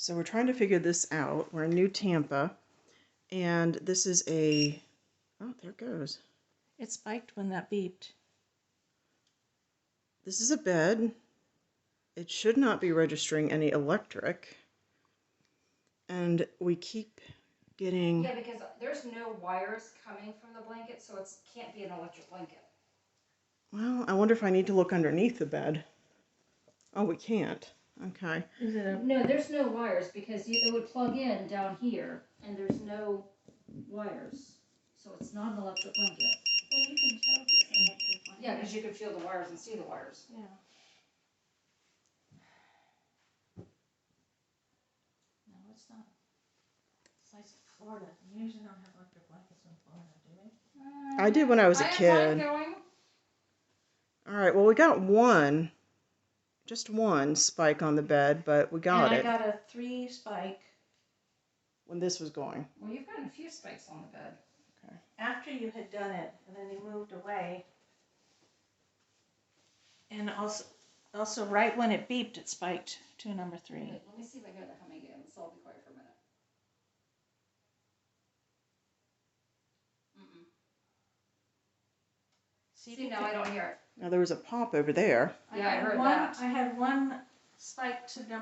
So we're trying to figure this out. We're in New Tampa, and this is a, oh, there it goes. It spiked when that beeped. This is a bed. It should not be registering any electric. And we keep getting... Yeah, because there's no wires coming from the blanket, so it can't be an electric blanket. Well, I wonder if I need to look underneath the bed. Oh, we can't. Okay. Is it a... No, there's no wires because it would plug in down here, and there's no wires, so it's not an electric blanket. Well, you can tell if it's an electric blanket. Yeah, because you can feel the wires and see the wires. Yeah. No, it's not. It's like Florida. You usually don't have electric blankets in Florida, do we? I did when I was a I kid. have mine going. All right, well, we got one, just one spike on the bed, but we got and it. I got a 3 spike. When this was going. Well, you've gotten a few spikes on the bed. Okay. After you had done it, and then you moved away. And also right when it beeped, it spiked to number 3. Wait, let me see if I hear that humming again, so I'll be quiet for a minute. Mm-mm. See, now I don't hear it. Now, there was a pop over there. Yeah, I heard one, that. I had one spike to number